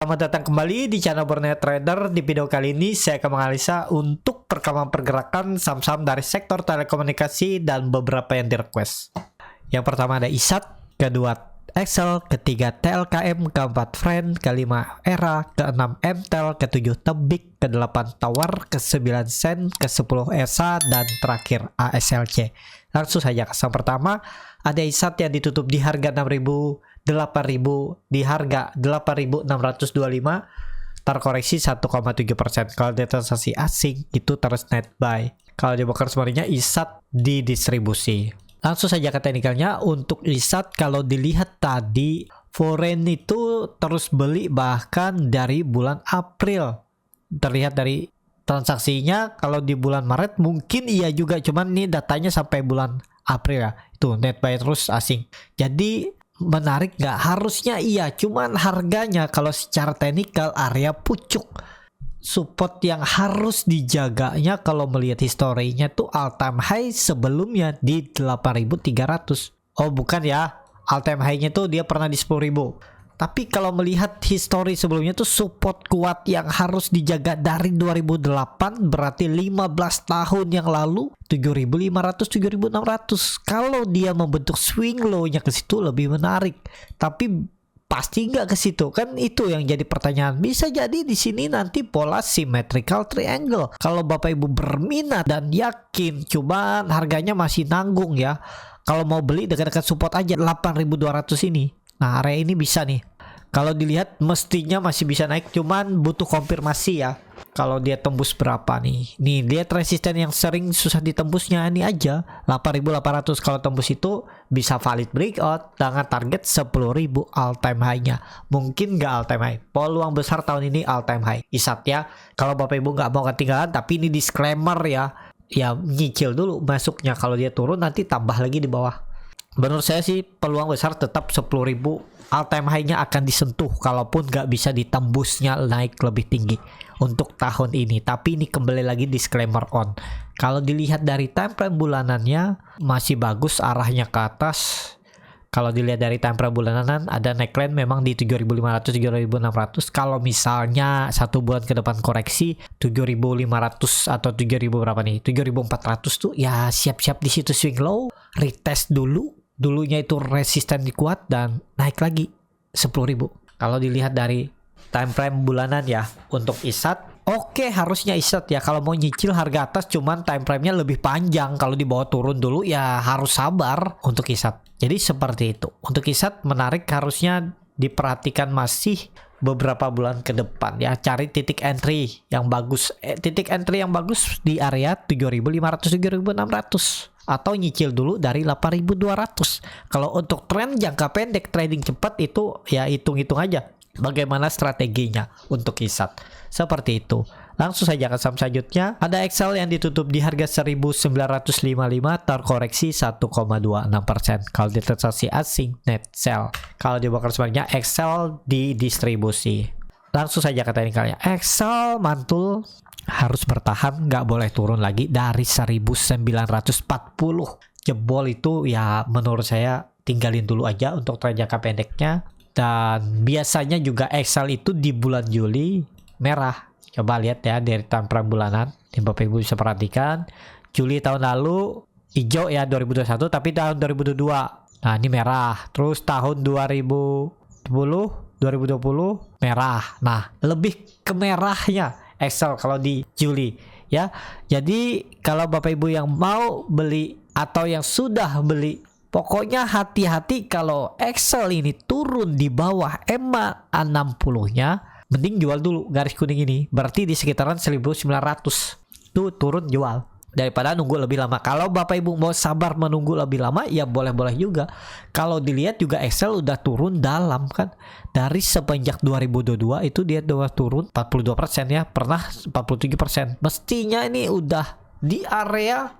Selamat datang kembali di channel Burnet Trader. Di video kali ini saya akan menganalisa untuk perkembangan pergerakan saham-saham dari sektor telekomunikasi dan beberapa yang di request. Yang pertama ada ISAT, kedua Excel, ketiga TLKM, keempat Friend, kelima Era, keenam MTEL, ketujuh Tebik, kedelapan Tawar, ke-9 Sen, ke-10 ESA, dan terakhir ASLC. Langsung saja ke saham pertama. Ada ISAT yang ditutup di harga 6.000, 8.000, di harga 8.625, terkoreksi 1,7%. Kalau di transaksi asing itu terus net buy. Kalau di broker sebenarnya ISAT didistribusi. Langsung saja ke teknikalnya. Untuk ISAT kalau dilihat tadi foreign itu terus beli bahkan dari bulan April. Terlihat dari transaksinya kalau di bulan Maret mungkin iya juga, cuman ini datanya sampai bulan April ya. Itu net buy terus asing. Jadi menarik nggak? Harusnya iya, cuman harganya kalau secara teknikal area pucuk. Support yang harus dijaganya kalau melihat historinya tuh all time high sebelumnya di 8.300. Oh bukan ya, all time high-nya tuh dia pernah di 10.000. Tapi kalau melihat histori sebelumnya tuh support kuat yang harus dijaga dari 2008, berarti 15 tahun yang lalu 7.500, 7.600. Kalau dia membentuk swing low-nya ke situ lebih menarik. Tapi pasti nggak ke situ kan, itu yang jadi pertanyaan. Bisa jadi di sini nanti pola symmetrical triangle. Kalau Bapak Ibu berminat dan yakin, cuman harganya masih nanggung ya. Kalau mau beli dekat-dekat support aja 8.200 ini. Nah area ini bisa nih. Kalau dilihat mestinya masih bisa naik, cuman butuh konfirmasi ya. Kalau dia tembus berapa nih? Nih lihat resisten yang sering susah ditembusnya ini aja 8.800. Kalau tembus itu bisa valid breakout dengan target 10.000 all time high-nya. Mungkin nggak all time high. Peluang besar tahun ini all time high. ISAT ya. Kalau Bapak Ibu nggak mau ketinggalan, tapi ini disclaimer ya. Ya nyicil dulu masuknya. Kalau dia turun nanti tambah lagi di bawah. Menurut saya sih peluang besar tetap 10.000 all time high-nya akan disentuh, kalaupun nggak bisa ditembusnya naik lebih tinggi untuk tahun ini. Tapi ini kembali lagi disclaimer on. Kalau dilihat dari time frame bulanannya masih bagus arahnya ke atas. Kalau dilihat dari time frame bulanan ada neckline memang di 7.500, 7.600. Kalau misalnya satu bulan ke depan koreksi 7.500 atau 7.000 berapa nih? 7.400 tuh ya siap-siap di situ swing low, retest dulu. Dulunya itu resisten kuat dan naik lagi 10.000. Kalau dilihat dari time frame bulanan ya untuk ISAT, oke harusnya ISAT ya kalau mau nyicil harga atas, cuman time frame-nya lebih panjang. Kalau di bawah turun dulu ya harus sabar untuk ISAT. Jadi seperti itu. Untuk ISAT menarik, harusnya diperhatikan masih beberapa bulan ke depan ya. Cari titik entry yang bagus. Titik entry yang bagus di area 7.500, 7.600. Atau nyicil dulu dari 8.200. Kalau untuk tren jangka pendek trading cepat itu ya hitung-hitung aja bagaimana strateginya untuk ISAT. Seperti itu. Langsung saja ke saham selanjutnya. Ada Excel yang ditutup di harga 1.955, terkoreksi 1,26%. Kalau di transaksi asing net sell. Kalau di broker sebenarnya Excel didistribusi. Langsung saja ke teknikalnya. Excel mantul, harus bertahan, nggak boleh turun lagi dari 1940. Jebol itu ya menurut saya tinggalin dulu aja untuk tren jangka pendeknya. Dan biasanya juga Excel itu di bulan Juli merah. Coba lihat ya dari time frame bulanan. Bapak Ibu bisa perhatikan. Juli tahun lalu hijau ya 2021, tapi tahun 2022. Nah ini merah. Terus tahun 2020 merah. Nah lebih ke merahnya Excel kalau di Juli ya. Jadi kalau Bapak Ibu yang mau beli atau yang sudah beli, pokoknya hati-hati kalau Excel ini turun di bawah EMA 60-nya, mending jual dulu garis kuning ini. Berarti di sekitaran 1.900 tuh turun jual daripada nunggu lebih lama. Kalau Bapak Ibu mau sabar menunggu lebih lama ya boleh-boleh juga. Kalau dilihat juga Excel udah turun dalam kan. Dari semenjak 2022 itu dia udah turun 42% ya. Pernah 47%. Mestinya ini udah di area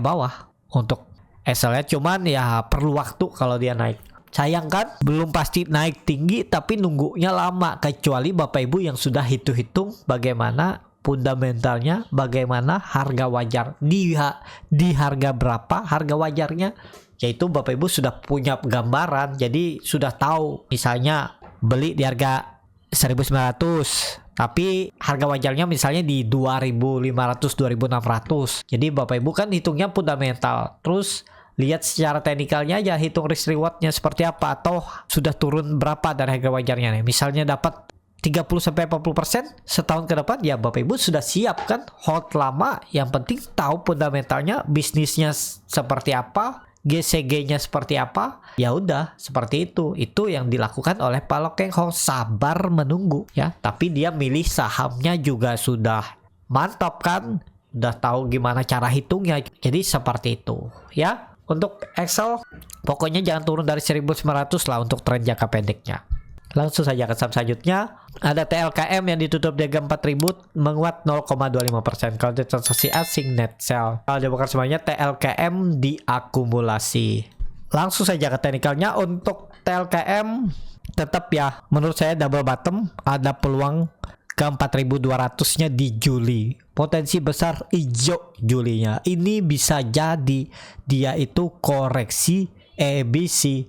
bawah untuk Excel ya. Cuman ya perlu waktu kalau dia naik. Sayang kan, belum pasti naik tinggi tapi nunggunya lama. Kecuali Bapak Ibu yang sudah hitung-hitung bagaimana fundamentalnya, bagaimana harga wajar di harga berapa harga wajarnya, yaitu Bapak Ibu sudah punya gambaran. Jadi sudah tahu misalnya beli di harga 1.900. Tapi harga wajarnya misalnya di 2.500, 2.600. Jadi Bapak Ibu kan hitungnya fundamental. Terus lihat secara teknikalnya aja, hitung risk rewardnya seperti apa, atau sudah turun berapa dari harga wajarnya nih. Misalnya dapat 30-40% setahun ke depan, ya Bapak Ibu sudah siap kan hold lama. Yang penting tahu fundamentalnya, bisnisnya seperti apa, GCG-nya seperti apa. Ya udah seperti itu. Itu yang dilakukan oleh Pak Lokeng Ho, sabar menunggu ya. Tapi dia milih sahamnya juga sudah mantap kan, udah tahu gimana cara hitungnya. Jadi seperti itu ya. Untuk Excel pokoknya jangan turun dari 1.900 lah untuk tren jangka pendeknya. Langsung saja ke saham selanjutnya. Ada TLKM yang ditutup di harga 4.000, menguat 0,25%. Kalau di transaksi asing net sell. Kalau dibongkar semuanya, TLKM diakumulasi. Langsung saja ke teknikalnya. Untuk TLKM tetap ya, menurut saya double bottom, ada peluang ke 4.200-nya di Juli. Potensi besar hijau Julinya. Ini bisa jadi dia itu koreksi ABC.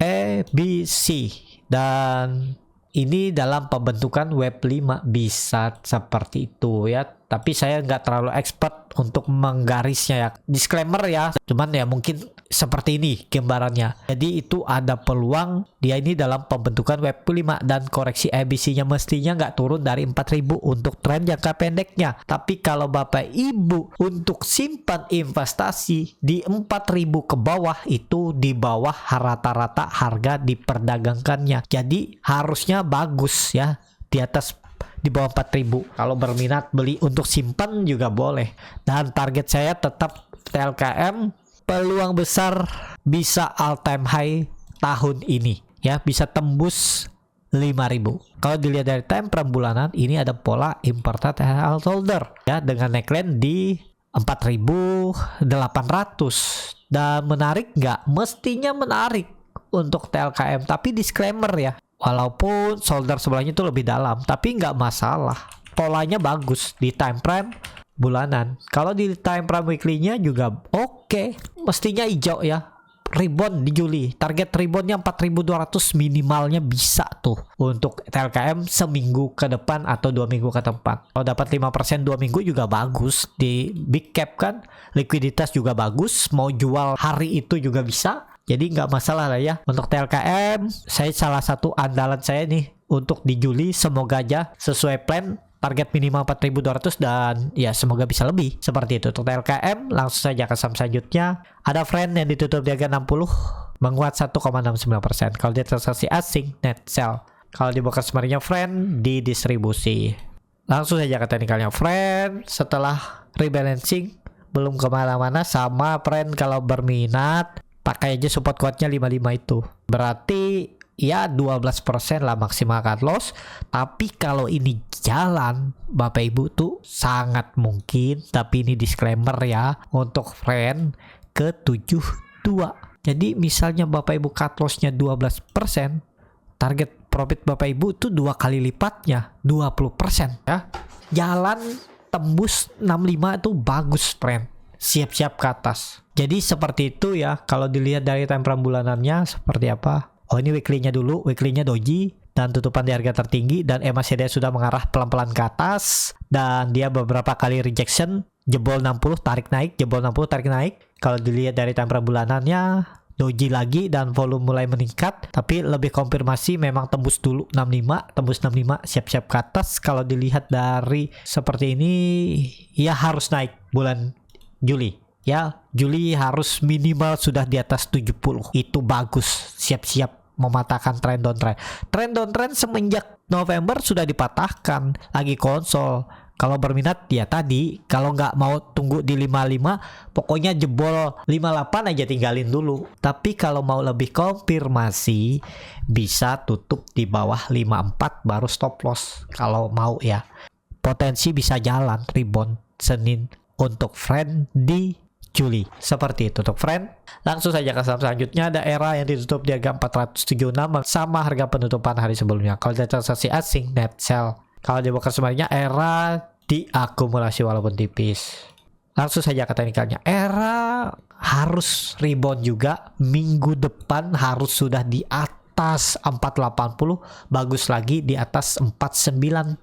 Dan ini dalam pembentukan web 5 bisa seperti itu ya. Tapi saya nggak terlalu expert untuk menggarisnya ya. Disclaimer ya. Cuman ya mungkin seperti ini gambarannya. Jadi itu ada peluang dia ini dalam pembentukan web 5 dan koreksi ABC-nya mestinya nggak turun dari 4.000 untuk tren jangka pendeknya. Tapi kalau Bapak Ibu untuk simpan investasi di 4.000 ke bawah, itu di bawah rata-rata harga diperdagangkannya. Jadi harusnya bagus ya, di atas, di bawah 4.000. Kalau berminat beli untuk simpan juga boleh. Dan target saya tetap TLKM peluang besar bisa all time high tahun ini ya, bisa tembus 5.000. Kalau dilihat dari time frame bulanan, ini ada pola inverted head shoulder ya, dengan neckline di 4.800. Dan menarik nggak? Mestinya menarik untuk TLKM, tapi disclaimer ya, walaupun shoulder sebelahnya itu lebih dalam, tapi nggak masalah, polanya bagus di time frame bulanan. Kalau di time frame weekly-nya juga oke. Mestinya hijau ya. Rebound di Juli. Target reboundnya 4.200 minimalnya bisa tuh untuk TLKM seminggu ke depan atau 2 minggu ke depan. Kalau dapat 5% 2 minggu juga bagus. Di big cap kan likuiditas juga bagus. Mau jual hari itu juga bisa. Jadi nggak masalah lah ya. Untuk TLKM, saya salah satu andalan saya nih untuk di Juli. Semoga aja sesuai plan. Target minimal 4.200 dan ya semoga bisa lebih. Seperti itu untuk TLKM. Langsung saja ke saham selanjutnya. Ada Friend yang ditutup di harga 60, menguat 1,69%. Kalau dia transaksi asing net sell. Kalau dibongkar semarinya Friend di distribusi. Langsung saja ke teknikalnya Friend. Setelah rebalancing belum kemana-mana, sama Friend. Kalau berminat pakai aja support kuatnya 55 itu. Berarti ya 12% lah maksimal cut loss. Tapi kalau ini jalan Bapak Ibu tuh sangat mungkin, tapi ini disclaimer ya, untuk Friend ke 72. Jadi misalnya Bapak Ibu cut lossnya 12%, target profit Bapak Ibu tuh 2 kali lipatnya 20% ya. Jalan tembus 65 itu bagus Friend, siap-siap ke atas. Jadi seperti itu ya. Kalau dilihat dari time frame bulanannya seperti apa. Oh, ini weekly-nya dulu. Weekly-nya doji dan tutupan di harga tertinggi, dan MACD sudah mengarah pelan-pelan ke atas, dan dia beberapa kali rejection, jebol 60 tarik naik, jebol 60 tarik naik. Kalau dilihat dari time frame bulanannya doji lagi dan volume mulai meningkat, tapi lebih konfirmasi memang tembus dulu 65, tembus 65 siap-siap ke atas. Kalau dilihat dari seperti ini ya harus naik bulan Juli. Ya, Juli harus minimal sudah di atas 70. Itu bagus, siap-siap mematahkan trend downtrend. Trend downtrend semenjak November sudah dipatahkan, lagi konsol. Kalau berminat ya tadi, kalau nggak mau tunggu di 55, pokoknya jebol 58 aja tinggalin dulu. Tapi kalau mau lebih konfirmasi, bisa tutup di bawah 54 baru stop loss kalau mau ya. Potensi bisa jalan rebound Senin untuk Friend di Juli. Seperti itu untuk Friend. Langsung saja ke saham selanjutnya. Ada Era yang ditutup di harga 476 sama harga penutupan hari sebelumnya. Kalau dia transaksi asing net sell. Kalau dibongkar semuanya Era diakumulasi walaupun tipis. Langsung saja ke teknikalnya. Era harus rebound juga. Minggu depan harus sudah di atas atas 480, bagus lagi di atas 490,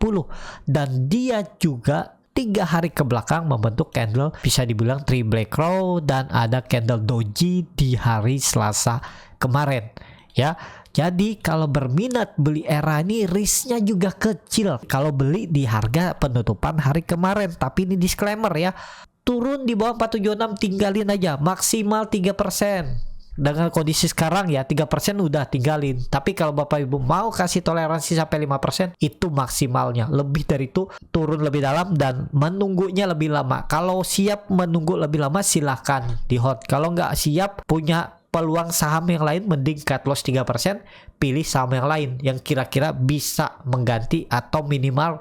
dan dia juga 3 hari ke belakang membentuk candle bisa dibilang three black crow dan ada candle doji di hari Selasa kemarin ya. Jadi kalau berminat beli ERA ini risknya juga kecil kalau beli di harga penutupan hari kemarin. Tapi ini disclaimer ya, turun di bawah 476 tinggalin aja, maksimal 3%. Dengan kondisi sekarang ya 3% udah tinggalin. Tapi kalau Bapak Ibu mau kasih toleransi sampai 5%, itu maksimalnya. Lebih dari itu turun lebih dalam dan menunggunya lebih lama. Kalau siap menunggu lebih lama silahkan di hold. Kalau nggak siap punya peluang saham yang lain, mending cut loss 3%, pilih saham yang lain yang kira-kira bisa mengganti atau minimal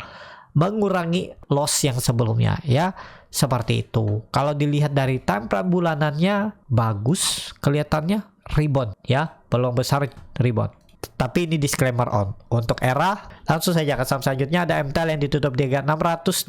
mengurangi loss yang sebelumnya ya. Seperti itu. Kalau dilihat dari time frame bulanannya bagus, kelihatannya rebound ya, peluang besar rebound. Tapi ini disclaimer on. Untuk ERA, langsung saja ke saham selanjutnya. Ada MTEL yang ditutup di harga 665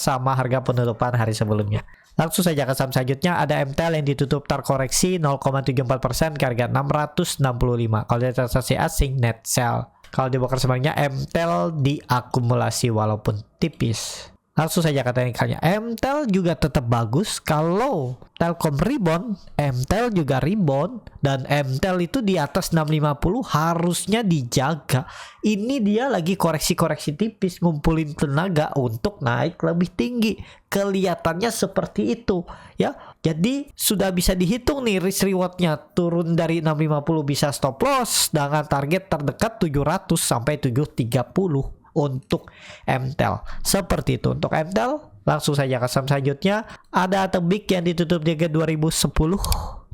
sama harga penutupan hari sebelumnya. Langsung saja ke saham selanjutnya. Ada MTEL yang ditutup terkoreksi 0,74% ke harga 665. Kalau dari transaksi asing net sell. Kalau di broker sebenarnya MTEL diakumulasi walaupun tipis. Langsung saja ke teknikalnya. MTEL juga tetap bagus. Kalau Telkom rebound, MTEL juga rebound, dan MTEL itu di atas 650 harusnya dijaga. Ini dia lagi koreksi-koreksi tipis, ngumpulin tenaga untuk naik lebih tinggi. Kelihatannya seperti itu ya. Jadi sudah bisa dihitung nih risk rewardnya. Turun dari 650 bisa stop loss dengan target terdekat 700 sampai 730 untuk MTEL. Seperti itu untuk MTEL. Langsung saja ke saham selanjutnya. Ada Tebik yang ditutup di harga 2010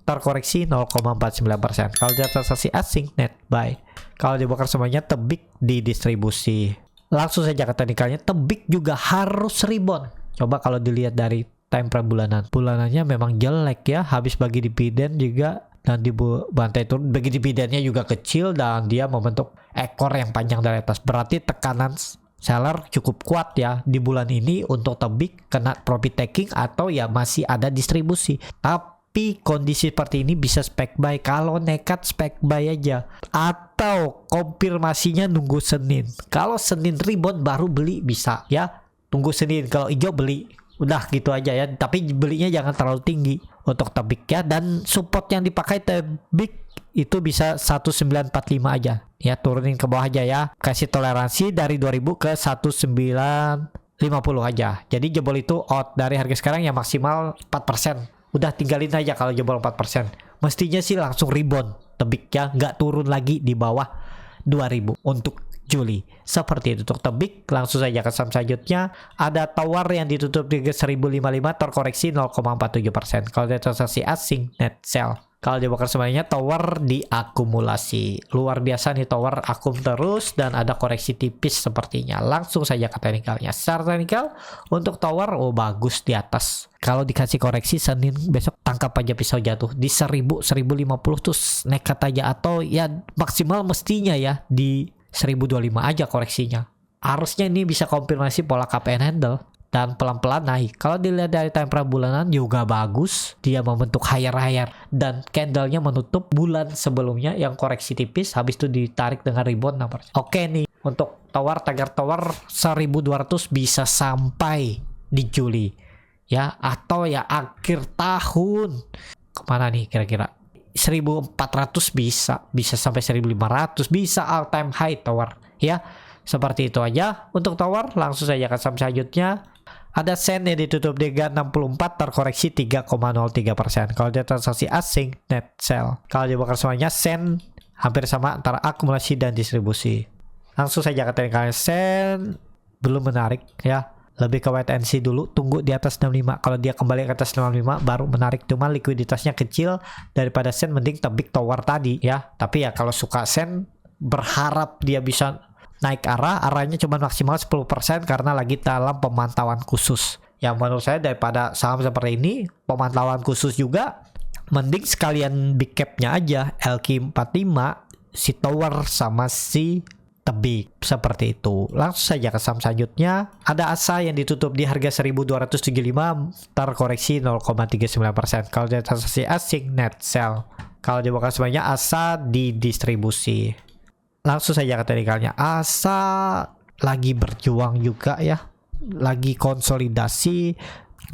terkoreksi 0,49%. Kalau di transaksi asing net buy. Kalau di broker semuanya Tebik di distribusi. Langsung saja ke teknikalnya. Tebik juga harus rebound. Coba kalau dilihat dari time frame bulanan, bulanannya memang jelek ya, habis bagi dividen juga dan di bantai turun, bagi dividennya juga kecil dan dia membentuk ekor yang panjang dari atas. Berarti tekanan seller cukup kuat ya di bulan ini untuk Tebik kena profit taking atau ya masih ada distribusi. Tapi kondisi seperti ini bisa spek buy. Kalau nekat spek buy aja atau konfirmasinya nunggu Senin. Kalau Senin rebound baru beli bisa ya. Tunggu Senin, kalau hijau beli. Udah gitu aja ya, tapi belinya jangan terlalu tinggi untuk Tebik ya. Dan support yang dipakai Tebik itu bisa 1945 aja ya, turunin ke bawah aja ya, kasih toleransi dari 2000 ke 1950 aja. Jadi jebol itu out dari harga sekarang ya maksimal 4%. Udah tinggalin aja kalau jebol 4%. Mestinya sih langsung rebound Tebik ya, nggak turun lagi di bawah 2000 untuk Juli. Seperti itu untuk Tebik. Langsung saja ke saham selanjutnya. Ada Tower yang ditutup di 1055 terkoreksi 0,47%. Kalau di transaksi asing net sell. Kalau di broker semuanya Tower diakumulasi. Luar biasa nih Tower akum terus dan ada koreksi tipis sepertinya. Langsung saja ke teknikalnya. Secara teknikal untuk Tower bagus di atas. Kalau dikasih koreksi Senin besok tangkap aja pisau jatuh di 1000 1050 tuh nekat aja, atau ya maksimal mestinya ya di 1025 aja koreksinya. Harusnya ini bisa konfirmasi pola cup and handle dan pelan-pelan naik. Kalau dilihat dari time frame bulanan juga bagus, dia membentuk higher dan candlenya menutup bulan sebelumnya yang koreksi tipis, habis itu ditarik dengan rebound 6%. Oke nih untuk Tower, tagar Tower 1200 bisa sampai di Juli ya, atau ya akhir tahun. Kemana nih kira-kira? 1400 bisa sampai 1500, bisa all time high Tower ya. Seperti itu aja untuk Tower. Langsung saja ke saham selanjutnya. Ada Sen yang ditutup di 64 terkoreksi 3,03%. Kalau dia transaksi asing net sell. Kalau di broker semuanya Sen hampir sama antara akumulasi dan distribusi. Langsung saja ke teknikal Sen belum menarik ya. Lebih ke wait and see dulu, tunggu di atas 65. Kalau dia kembali ke atas 65 baru menarik, cuma likuiditasnya kecil. Daripada Sen mending Tebik Tower tadi ya. Tapi ya kalau suka Sen, berharap dia bisa naik arahnya cuma maksimal 10% karena lagi dalam pemantauan khusus. Yang menurut saya daripada saham seperti ini pemantauan khusus juga, mending sekalian big capnya aja LQ45, si Tower sama si tebing seperti itu. Langsung saja ke saham selanjutnya. Ada ASA yang ditutup di harga 1275, terkoreksi 0,39%. Kalau di transaksi asing net sell. Kalau di broker semuanya ASA di distribusi. Langsung saja ke teknikalnya. ASA lagi berjuang juga ya. Lagi konsolidasi,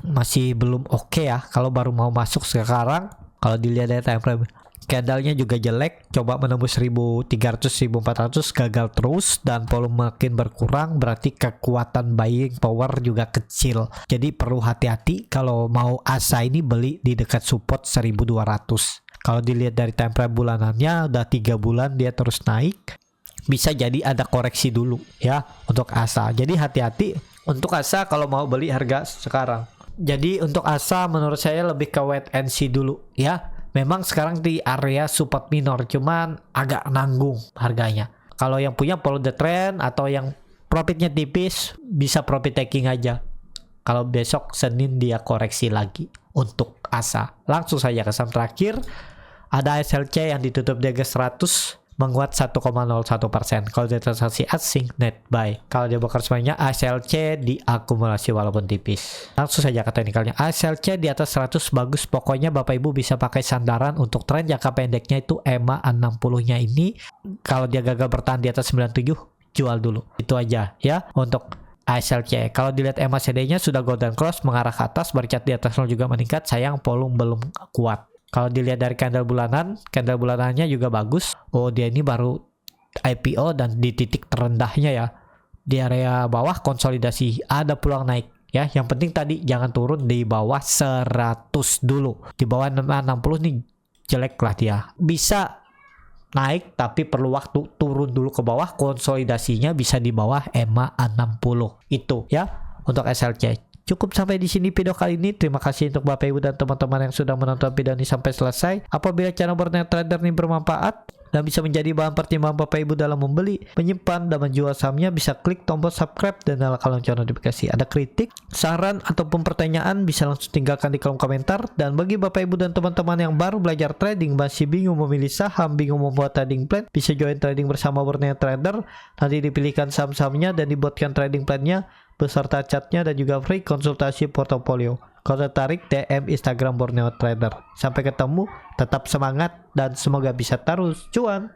masih belum oke ya. Kalau baru mau masuk sekarang, kalau dilihat dari time frame, candlenya juga jelek, coba menembus 1300 1400 gagal terus dan volume makin berkurang, berarti kekuatan buying power juga kecil. Jadi perlu hati-hati kalau mau ASA ini beli di dekat support 1200. Kalau dilihat dari time frame bulanannya udah 3 bulan dia terus naik. Bisa jadi ada koreksi dulu ya untuk ASA. Jadi hati-hati untuk ASA kalau mau beli harga sekarang. Jadi untuk ASA menurut saya lebih ke wait and see dulu ya. Memang sekarang di area support minor, cuman agak nanggung harganya. Kalau yang punya follow the trend atau yang profitnya tipis, bisa profit taking aja. Kalau besok Senin dia koreksi lagi untuk ASA. Langsung saja ke saham terakhir. Ada ASLC yang ditutup di harga 100, menguat 1,01%. Kalau di transaksi asing net buy. Kalau di broker semuanya ASLC diakumulasi walaupun tipis. Langsung saja ke teknikalnya. ASLC di atas 100 bagus. Pokoknya Bapak Ibu bisa pakai sandaran untuk tren jangka pendeknya itu EMA 60-nya ini. Kalau dia gagal bertahan di atas 97, jual dulu. Itu aja ya untuk ASLC. Kalau dilihat EMA CD-nya sudah golden cross mengarah ke atas, bercat di atas juga meningkat. Sayang volume belum kuat. Kalau dilihat dari candle bulanannya juga bagus. Oh, dia ini baru IPO dan di titik terendahnya ya. Di area bawah konsolidasi, ada peluang naik ya. Yang penting tadi jangan turun di bawah 100 dulu. Di bawah 60 nih jelek lah dia. Bisa naik tapi perlu waktu, turun dulu ke bawah, konsolidasinya bisa di bawah EMA 60. Itu ya untuk SLC. Cukup sampai di sini video kali ini. Terima kasih untuk Bapak Ibu dan teman-teman yang sudah menonton video ini sampai selesai. Apabila channel Borneo Trader ini bermanfaat dan bisa menjadi bahan pertimbangan Bapak Ibu dalam membeli, menyimpan, dan menjual sahamnya, bisa klik tombol subscribe dan nyalakan lonceng notifikasi. Ada kritik, saran, ataupun pertanyaan bisa langsung tinggalkan di kolom komentar. Dan bagi Bapak Ibu dan teman-teman yang baru belajar trading, masih bingung memilih saham, bingung membuat trading plan, bisa join trading bersama Borneo Trader. Nanti dipilihkan saham-sahamnya dan dibuatkan trading plannya beserta catnya dan juga free konsultasi portofolio. Kalau tertarik, DM Instagram Borneo Trader. Sampai ketemu, tetap semangat dan semoga bisa terus cuan.